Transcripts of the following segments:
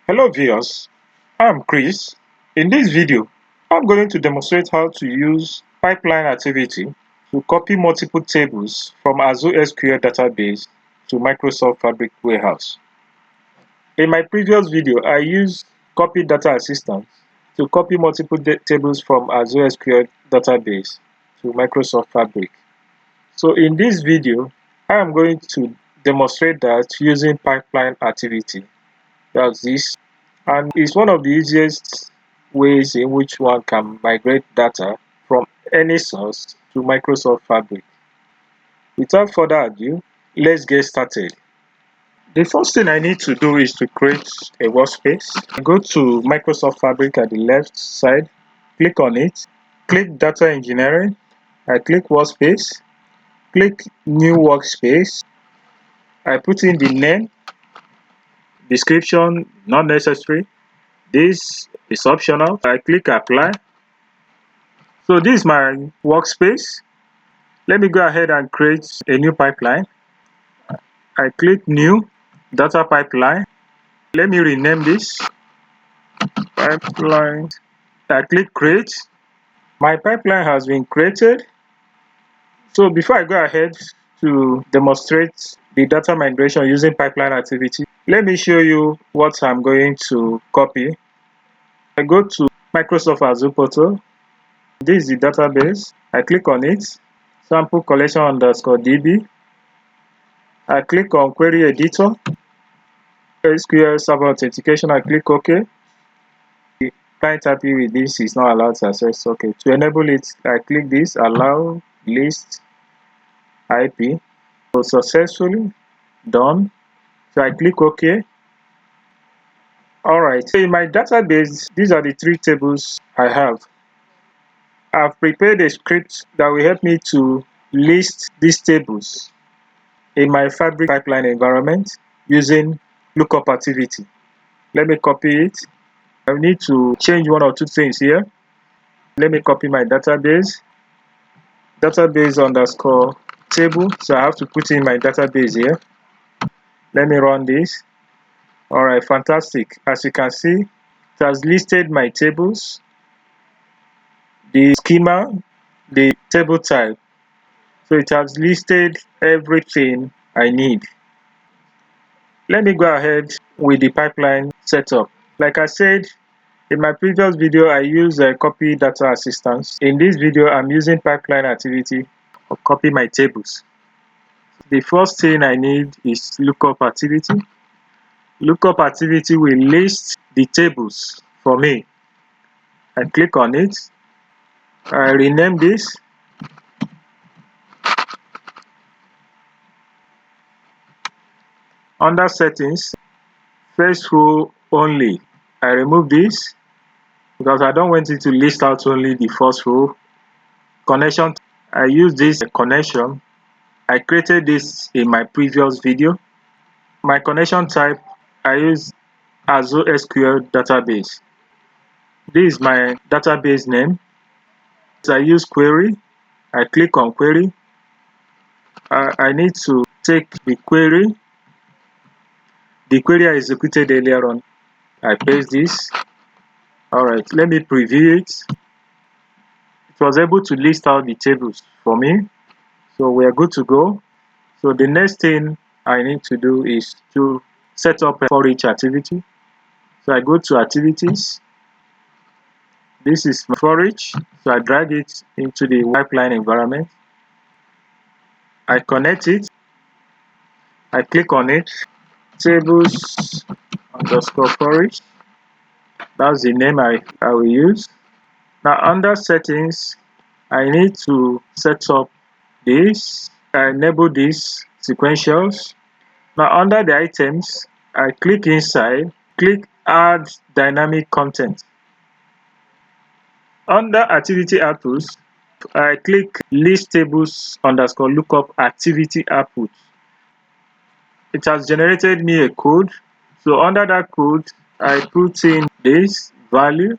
Hello viewers, I'm Chris. In this video, I'm going to demonstrate how to use pipeline activity to copy multiple tables from Azure SQL Database to Microsoft Fabric Warehouse. In my previous video, I used Copy Data Assistant to copy multiple tables from Azure SQL Database to Microsoft Fabric. So in this video, I am going to demonstrate that using pipeline activity. That's this. And it's one of the easiest ways in which one can migrate data from any source to Microsoft Fabric. Without further ado, let's get started. The first thing I need to do is to create a workspace. Go to Microsoft Fabric at the left side, click on it, click Data Engineering, I click Workspace, click New Workspace, I put in the name, description, not necessary. This is optional. I click apply. So this is my workspace. Let me go ahead and create a new pipeline. I click new data pipeline. Let me rename this pipeline. I click create. My pipeline has been created. So before I go ahead to demonstrate the data migration using pipeline activity, let me show you what I'm going to copy. I go to Microsoft Azure portal. This is the database. I click on it, sample collection underscore DB. I click on query editor, SQL Server authentication. I click OK. The client happy with this is not allowed to access. OK. To enable it, I click this allow list IP. So successfully done. So I click OK. Alright. So in my database, these are the three tables I have. I've prepared a script that will help me to list these tables in my Fabric pipeline environment using lookup activity. Let me copy it. I need to change one or two things here. Let me copy my database underscore table. So I have to put in my database here. Let me run this. Alright, fantastic. As you can see, it has listed my tables, the schema, the table type. So it has listed everything I need. Let me go ahead with the pipeline setup. Like I said, in my previous video, I used Copy Data Assistance. In this video, I'm using pipeline activity to copy my tables. The first thing I need is lookup activity. Lookup activity will list the tables for me. I click on it. I rename this. Under settings, first row only. I remove this because I don't want it to list out only the first row. Connection, I use this connection. I created this in my previous video. My connection type, I use Azure SQL Database. This is my database name. So I use query. I click on query. I need to take the query I executed earlier on. I paste this. Alright, let me preview it. It was able to list out the tables for me. So we are good to go. So the next thing I need to do is to set up a for each activity. So I go to activities. This is for each. So I drag it into the pipeline environment. I connect it. I click on it. Tables underscore for each. That's the name I will use. Now under settings, I need to set up this. I enable these sequentials. Now under the items, I click inside, click add dynamic content. Under activity outputs, I click list tables underscore lookup activity output. It has generated me a code. So under that code, I put in this value.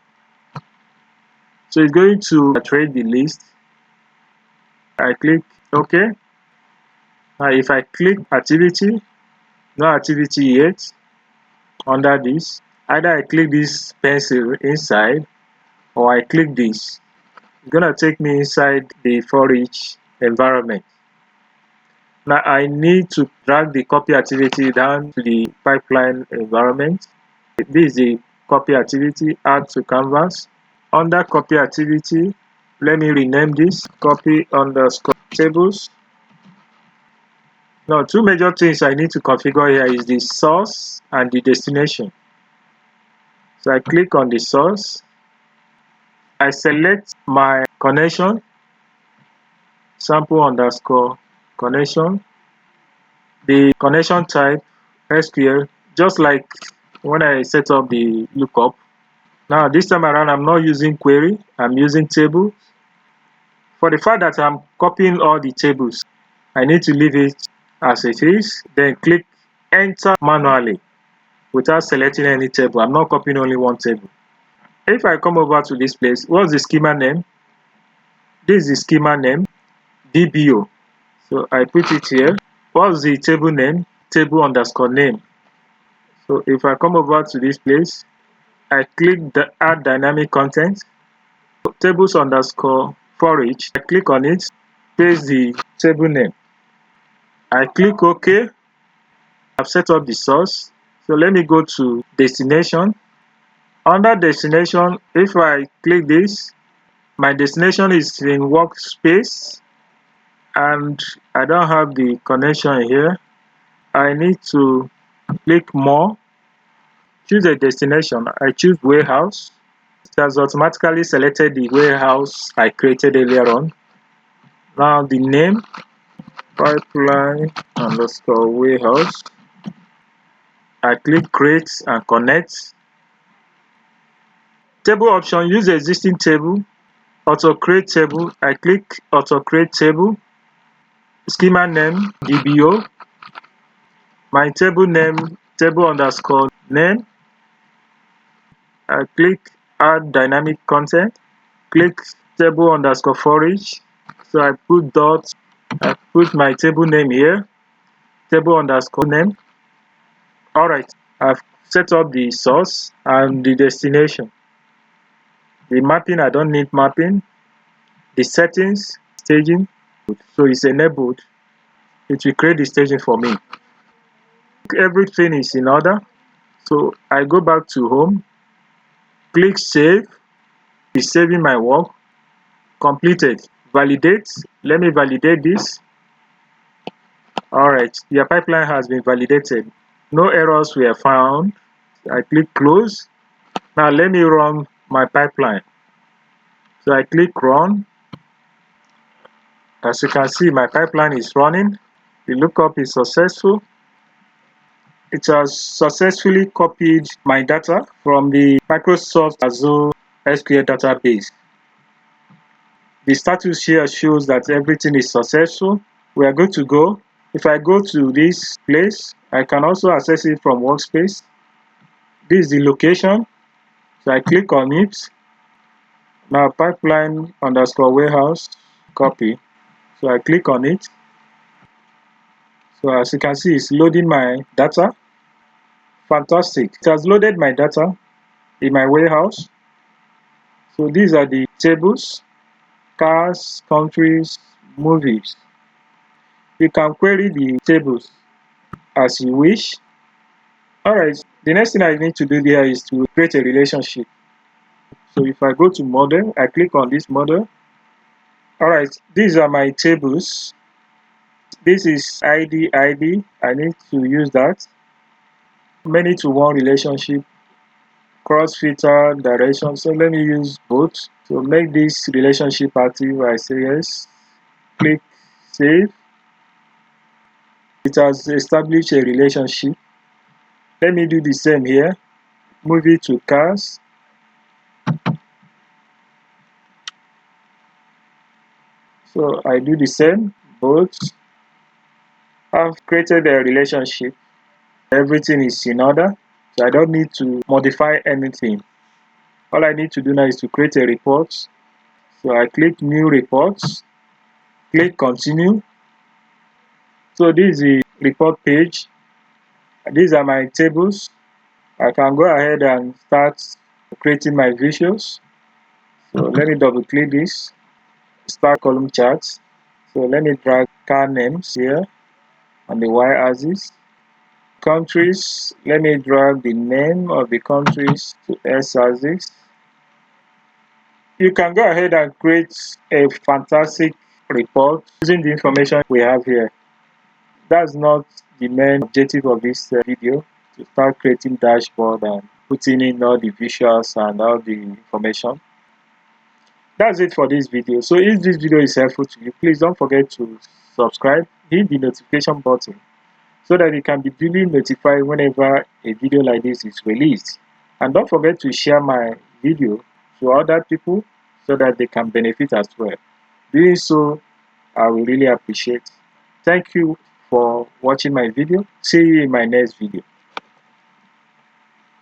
So it's going to create the list. I click OK. Now if I click activity, no activity yet. Under this, Either I click this pencil inside or I click this. It's gonna take me inside the for each environment. Now I need to drag the copy activity down to the pipeline environment. This is the copy activity, add to canvas. Under copy activity, let me rename this copy underscore tables. Now, two major things I need to configure here is the source and the destination. So I click on the source. I select my connection, sample underscore connection. The connection type, SQL, just like when I set up the lookup. Now, this time around, I'm not using query, I'm using table. For the fact that I'm copying all the tables, I need to leave it as it is, then click enter manually without selecting any table. I'm not copying only one table. If I come over to this place, what's the schema name? This is the schema name, DBO. So I put it here. What's the table name? Table underscore name. So if I come over to this place, I click the add dynamic content, tables underscore for each. I click on it, paste the table name. I click OK. I've set up the source. So let me go to destination. Under destination, if I click this, my destination is in workspace and I don't have the connection here. I need to click more, choose a destination. I choose warehouse. It has automatically selected the warehouse I created earlier on. Now the name, pipeline underscore warehouse. I click create and connect. Table option, use existing table. Auto create table. I click auto create table. Schema name, DBO. My table name, table underscore name. I click add dynamic content. Click table underscore for each. So I put dot. I put my table name here. Table underscore name. Alright, I've set up the source and the destination. The mapping, I don't need mapping. The settings, staging, so it's enabled. It will create the staging for me. Everything is in order. So I go back to home, click save. It's saving my work. Completed. Validate. Let me validate this. Alright, your pipeline has been validated. No errors were found. I click close. Now let me run my pipeline. So I click run. As you can see, my pipeline is running. The lookup is successful. It has successfully copied my data from the Microsoft Azure SQL Database. The status here shows that everything is successful. We are good to go. If I go to this place, I can also access it from workspace. This is the location. So I click on it. Now pipeline underscore warehouse copy. So I click on it. So as you can see, it's loading my data. Fantastic. It has loaded my data in my warehouse. So these are the tables, cars, countries, movies. You can query the tables as you wish. Alright, the next thing I need to do there is to create a relationship. So if I go to model, I click on this model. Alright, these are my tables. This is ID. I need to use that. Many to one relationship, cross filter, direction. So let me use both. So make this relationship active. I say yes. Click save. It has established a relationship. Let me do the same here. Move it to cars. So I do the same, both. I've created a relationship. Everything is in order. So I don't need to modify anything. All I need to do now is to create a report. So I click new reports. Click continue. So this is the report page. These are my tables. I can go ahead and start creating my visuals. So let me double click this, start column charts. So let me drag car names here on the y-axis. Countries, let me drag the name of the countries to x-axis. You can go ahead and create a fantastic report using the information we have here. That's not the main objective of this video, to start creating dashboard and putting in all the visuals and all the information. That's it for this video. So if this video is helpful to you, please don't forget to subscribe, hit the notification button so that you can be duly notified whenever a video like this is released. And don't forget to share my video to other people so that they can benefit as well. Doing so, I will really appreciate. Thank you for watching my video. See you in my next video.